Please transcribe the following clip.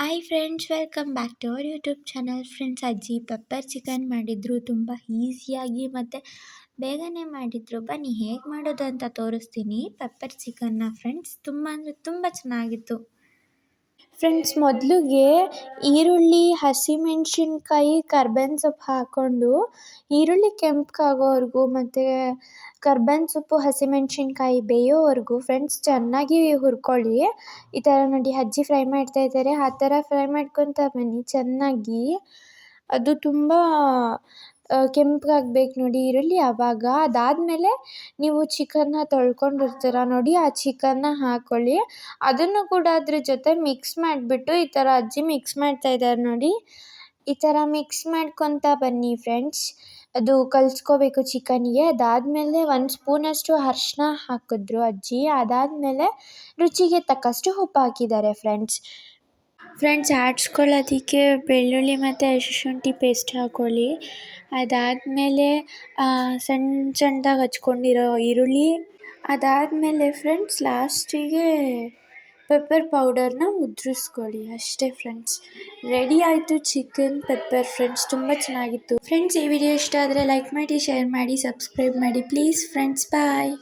Hi friends, welcome back to our YouTube channel. Friends, ಅಜ್ಜಿ pepper chicken ಮಾಡಿದ್ರು. ತುಂಬ ಈಸಿಯಾಗಿ ಮತ್ತು ಬೇಗನೆ ಮಾಡಿದ್ರು. ಬನ್ನಿ ಹೇಗೆ ಮಾಡೋದು ಅಂತ ತೋರಿಸ್ತೀನಿ ಪೆಪ್ಪರ್ ಚಿಕನ್ನ. ಫ್ರೆಂಡ್ಸ್, ತುಂಬ ಅಂದರೆ ತುಂಬ ಚೆನ್ನಾಗಿತ್ತು. ಫ್ರೆಂಡ್ಸ್, ಮೊದಲಿಗೆ ಈರುಳ್ಳಿ, ಹಸಿಮೆಣ್ಸಿನ್ಕಾಯಿ, ಕರ್ಬೇವಿನ ಸೊಪ್ಪು ಹಾಕ್ಕೊಂಡು ಈರುಳ್ಳಿ ಕೆಂಪಗಾಗೋವರೆಗೂ ಮತ್ತು ಕರ್ಬೇವಿನ ಸೊಪ್ಪು, ಹಸಿಮೆಣ್ಸಿನ್ಕಾಯಿ ಬೇಯೋವರೆಗೂ ಫ್ರೆಂಡ್ಸ್ ಚೆನ್ನಾಗಿ ಹುರ್ಕೊಳ್ಳಿ. ಈ ಥರ ನೋಡಿ ಅಜ್ಜಿ ಫ್ರೈ ಮಾಡ್ತಾ ಇದ್ದಾರೆ. ಆ ಥರ ಫ್ರೈ ಮಾಡ್ಕೊತಾ ಬನ್ನಿ ಚೆನ್ನಾಗಿ. ಅದು ತುಂಬ ಕೆಂಪಗಾಗ್ಬೇಕು ನೋಡಿ ಈರುಳ್ಳಿ. ಆವಾಗ ಅದಾದಮೇಲೆ ನೀವು ಚಿಕನ್ನ ತೊಳ್ಕೊಂಡಿರ್ತೀರ ನೋಡಿ, ಆ ಚಿಕನ್ನ ಹಾಕ್ಕೊಳ್ಳಿ. ಅದನ್ನು ಕೂಡ ಅದ್ರ ಜೊತೆ ಮಿಕ್ಸ್ ಮಾಡಿಬಿಟ್ಟು ಈ ಥರ ಅಜ್ಜಿ ಮಿಕ್ಸ್ ಮಾಡ್ತಾ ಇದ್ದಾರೆ ನೋಡಿ. ಈ ಥರ ಮಿಕ್ಸ್ ಮಾಡ್ಕೊತಾ ಬನ್ನಿ ಫ್ರೆಂಡ್ಸ್. ಅದು ಕಲಿಸ್ಕೋಬೇಕು ಚಿಕನ್ಗೆ. ಅದಾದಮೇಲೆ 1 ಸ್ಪೂನಷ್ಟು ಅರಿಶಿನ ಹಾಕಿದ್ರು ಅಜ್ಜಿ. ಅದಾದಮೇಲೆ ರುಚಿಗೆ ತಕ್ಕಷ್ಟು ಉಪ್ಪು ಹಾಕಿದ್ದಾರೆ ಫ್ರೆಂಡ್ಸ್, ಆಡಿಸ್ಕೊಳ್ಳೋದಕ್ಕೆ ಬೆಳ್ಳುಳ್ಳಿ ಮತ್ತು ಹಸಿಶುಂಠಿ ಪೇಸ್ಟ್ ಹಾಕ್ಕೊಳ್ಳಿ. ಅದಾದಮೇಲೆ ಸಣ್ಣದಾಗಿ ಹಚ್ಕೊಂಡಿರೋ ಈರುಳ್ಳಿ. ಅದಾದಮೇಲೆ ಫ್ರೆಂಡ್ಸ್ ಲಾಸ್ಟಿಗೆ ಪೆಪ್ಪರ್ ಪೌಡರ್ನ ಉದುರಿಸ್ಕೊಳ್ಳಿ. ಅಷ್ಟೇ ಫ್ರೆಂಡ್ಸ್, ರೆಡಿ ಆಯಿತು ಚಿಕನ್ ಪೆಪ್ಪರ್. ಫ್ರೆಂಡ್ಸ್, ತುಂಬ ಚೆನ್ನಾಗಿತ್ತು. ಫ್ರೆಂಡ್ಸ್, ಈ ವಿಡಿಯೋ ಇಷ್ಟ ಆದರೆ ಲೈಕ್ ಮಾಡಿ, ಶೇರ್ ಮಾಡಿ, ಸಬ್ಸ್ಕ್ರೈಬ್ ಮಾಡಿ ಪ್ಲೀಸ್ ಫ್ರೆಂಡ್ಸ್. ಬಾಯ್.